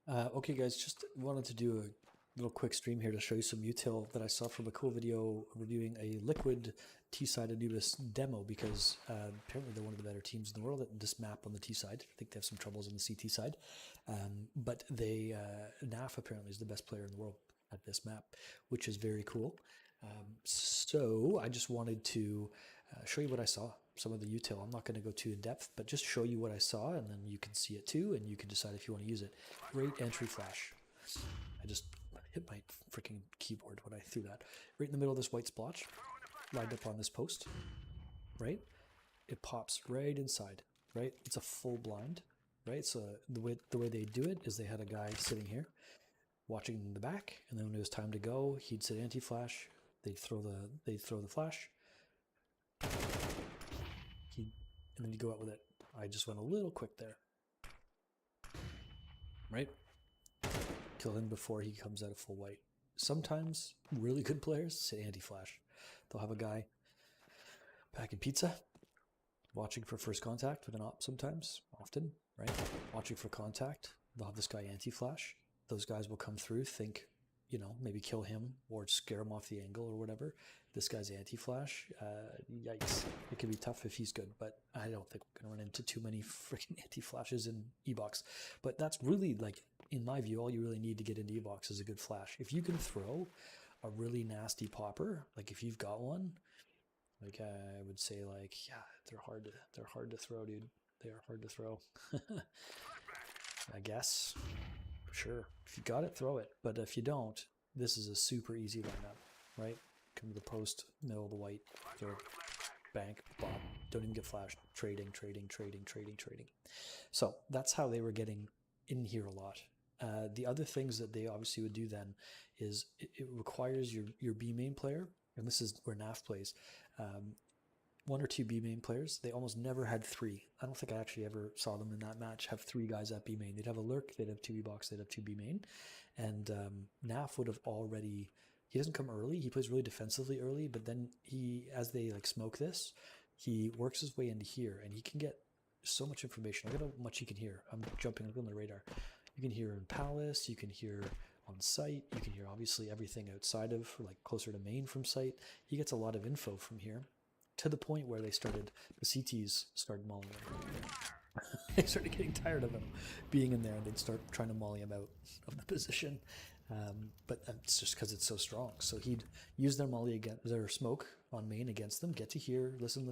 Okay guys, just wanted to do a little quick stream here to show you some util that I saw from a cool video reviewing a Liquid T-side Anubis demo because apparently they're one of the better teams in the world at this map on the T-side. I think they have some troubles on the CT side, but they NAF apparently is the best player in the world at this map, which is very cool. So I just wanted to show you what I saw, some of the util. I'm not going to go too in depth, but just show you what I saw, and then you can see it too, and you can decide if you want to use it. Great entry flash. I just hit my freaking keyboard when I threw that. Right in the middle of this white splotch, lined up on this post, right? It pops right inside, right? It's a full blind, right? So the way they do it is they had a guy sitting here watching the back, and then when it was time to go, he'd sit anti-flash. They'd throw the flash. And then you go out with it. I just went a little quick there, right? Kill him before he comes out of full white. Sometimes really good players sit anti-flash. They'll have a guy packing pizza, watching for first contact with an op sometimes, often, right? Watching for contact. They'll have this guy anti-flash. Those guys will come through, think, you know, maybe kill him or scare him off the angle or whatever. This guy's anti-flash. Yikes. It can be tough if he's good, but I don't think we're going to run into too many freaking anti-flashes in E-Box. But that's really, like, in my view, all you really need to get into E-Box is a good flash. If you can throw a really nasty popper, like if you've got one, like I would say, like, yeah, they're hard to throw, dude. They are hard to throw. I guess. Sure. If you got it, throw it. But if you don't, this is a super easy lineup, right? Come to the post, middle of the white, throw, bank, bob. Don't even get flashed. Trading. So that's how they were getting in here a lot. The other things that they obviously would do then is it requires your B main player, and this is where NAF plays, one or two B main players. They almost never had three. I don't think I actually ever saw them in that match have three guys at B main. They'd have a lurk, they'd have two E-Box, they'd have two B main. And NAF would have already, he doesn't come early, he plays really defensively early, but then he, as they like smoke this, he works his way into here and he can get so much information. Look at how much he can hear. I'm jumping on the radar. You can hear in Palace, you can hear on site, you can hear obviously everything outside of, like closer to main from site. He gets a lot of info from here, to the point where the CTs started mauling him. They started getting tired of him being in there, and they'd start trying to molly him out of the position. But it's just because it's so strong. So he'd use their molly against their smoke on main against them, get to hear, listen,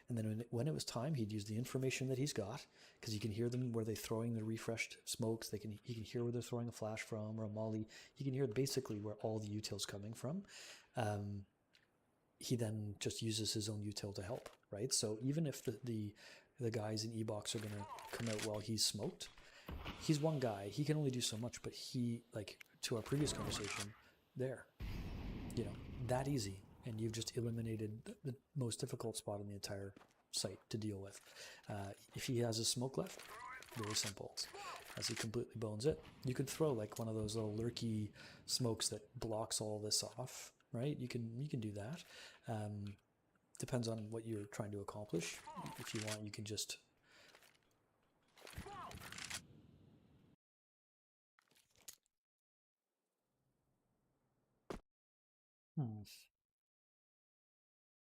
and then when it was time, he'd use the information that he's got, because you can hear them where they're throwing the refreshed smokes. He can hear where they're throwing a flash from or a molly. He can hear basically where all the util's coming from. He then just uses his own util to help, right? So even if the guys in E-Box are going to come out while he's smoked, he's one guy. He can only do so much, but he, like, to our previous conversation, there, you know, that easy. And you've just eliminated the most difficult spot on the entire site to deal with. If he has a smoke left, very simple. As he completely bones it, you could throw like one of those little lurky smokes that blocks all this off, right? You can do that. Depends on what you're trying to accomplish. If you want, you can just